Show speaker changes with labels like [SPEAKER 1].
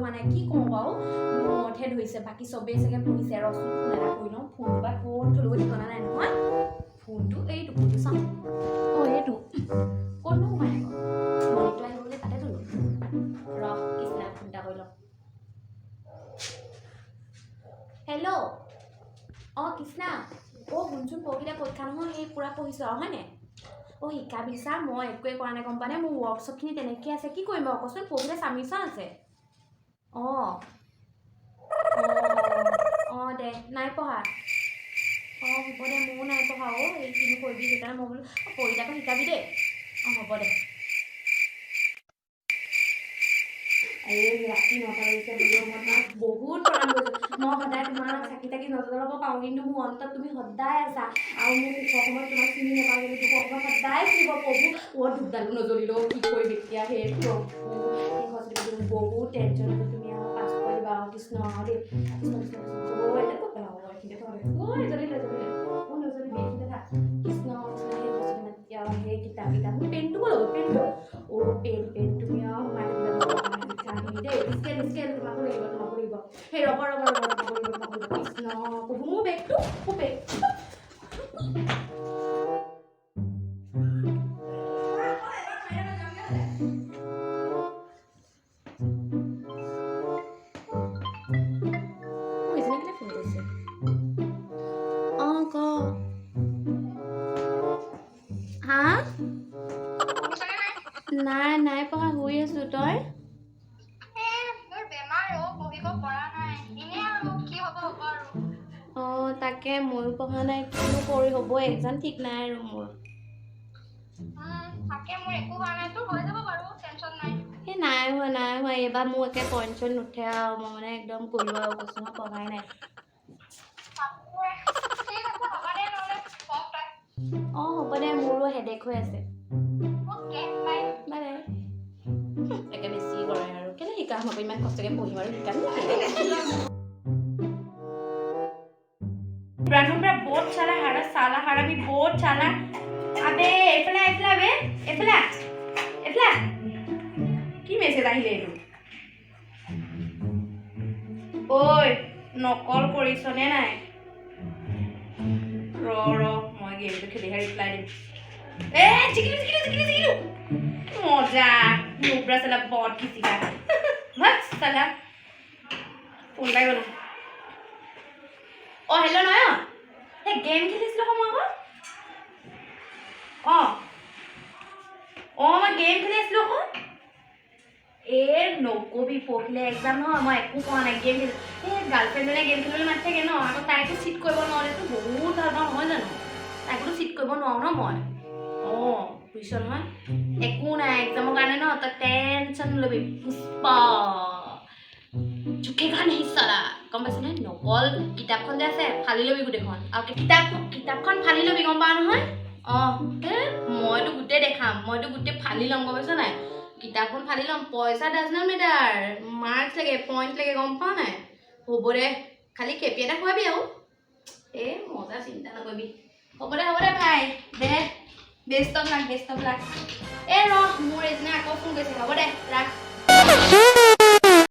[SPEAKER 1] হোৱা নাই কি কওঁ বাৰু মূৰতহে ধৰিছে বাকী চবেই চাগে পঢ়িছে ৰচোন ফোন এটা কৰি লওঁ ফোনটো বা ক'ত থ'লেও ঠিকনা নাই নহয় ফোনটো এইটো ফোনটো চাওঁ এইটো ক'তনো সোমাই মনিটো আহিবলৈ তাতে থ'লো কৃষ্ণা ফোন এটা কৰি লওঁ হেল্ল' কৃষ্ণা শুনচোন পঢ়িলে পৰীক্ষা নহয় সেই পূৰা পঢ়িছোঁ আৰু হয়নে শিকাবিছা মই একোৱে কৰা নাই গম পোৱা নাই মোৰ ৱৰ্কশ্বপখিনি তেনেকৈ আছে কি কৰিম বাৰু কচোন পঢ়িলে চাবমিশ্যন আছে দে নাই পঢ়া হ'ব দে ময়ো নাই পঢ়া এই কিনো কৰিবি সেইকাৰণে মই বোলো পঢ়িলে শিকাবি দেই হ'ব দে ৰাতি 9টা বাজিছে মই বহুত প্ৰগ্ৰাম কৰিছোঁ মই সদায় তোমাৰ চাকি তাকি নজলাব পাৰোঁ কিন্তু মোৰ অন্তত তুমি সদায় আছা আৰু মোৰ সুখৰ সময়ত তোমাক চিনি নাপাওঁ কিন্তু দুখৰ সময়ত সদায় চিনিব প্ৰভু ধূপডালো নজ্বলিলেও কি কৰিম এতিয়া সেই প্ৰভু সেই বহুত টেনশ্যন আছে তুমি আৰু পাছ কৰিবা আৰু কৃষ্ণ দেই কৃষ্ণ এতিয়া ক'ত পেলাব এইখিনিতে নজ্বলিলে এইখিনিতে থাক কৃষ্ণ সেই কিতাপকেইটা মোৰ পেনটো ল'ব পেনটো পেন তুমি আৰু সোমাই থাকিবা দেই স্কেল তোমাকো লাগিব সেই ৰ'ব কৃষ্ণ প্ৰভু মোৰ বেগটো নাই পঢ়া শুই আছো তই তাকে ময়ো পঢ়া নাই কিনো কৰি হ'ব এক্সাম ঠিক নাই আৰু মোৰ নাই হোৱা এইবাৰ মোৰ একে পইণ্ট নুঠে আৰু মই মানে একদম গ'লো আৰু কৈছো মই পঢ়াই নাই হ'ব দে মোৰো হেডেক হৈ আছে একে বেছি কৰে আৰু কেলে শিকাম হ'ব ইমান কষ্টকে পঢ়িম আৰু শিকাম ब्राह्मण बहुत साला हरा भी बहुत साला अबे एफला की मेसेज আহিলে এটো ওই নকল কৰিছনে নাই ৰ মই গেমটো খেলি ৰিপ্লাই দিম জিকিলো মজা নুব্রা সালা বট কিসিকা মত সালা ফোন লাই গলো হেল্ল' নয়ন এই গেম খেলিছিলোঁ সময় মই গেম খেলি আছিলোঁ আকৌ নকবি পঢ়িলে এক্সাম নহয় মই একো কোৱা নাই গেম খেলি গাৰ্লফ্ৰেণ্ডজনে গেম খেলিবলৈ মাতি থাকে ন আকৌ তাইকো চিট কৰিব নোৱাৰেতো বহুত ভাল পাওঁ নহয় জানো তাইকোতো চিট কৰিব নোৱাৰো ন মই বুজিছ নহয় একো নাই এক্সামৰ কাৰণে ন তই টেনশ্যন নল'বি পুষ্পা ঝুকেগা नहीं साला গম পাইছ নহয় নকল কিতাপখন যে আছে ফালি ল'বি গোটেইখন আৰু কিতাপখন ফালি ল'বি গম পাৱ নহয় মইতো গোটেই দেখাম মইতো গোটেই ফালি ল'ম গম পাইছ নাই কিতাপখন ফালি ল'ম পইচা ডাজ নট মেটাৰ মাৰ্কছ লাগে পইণ্ট লাগে গম পাৱ নাই হ'ব দে খালি খেপি এটা খুৱাবি আৰু মজা চিন্তা নকৰিবি হ'ব দে ভাই দে বেষ্ট অফ লাক ৰ মোৰ এজনে আকৌ ফোন কৰিছে হ'ব দে ৰাখ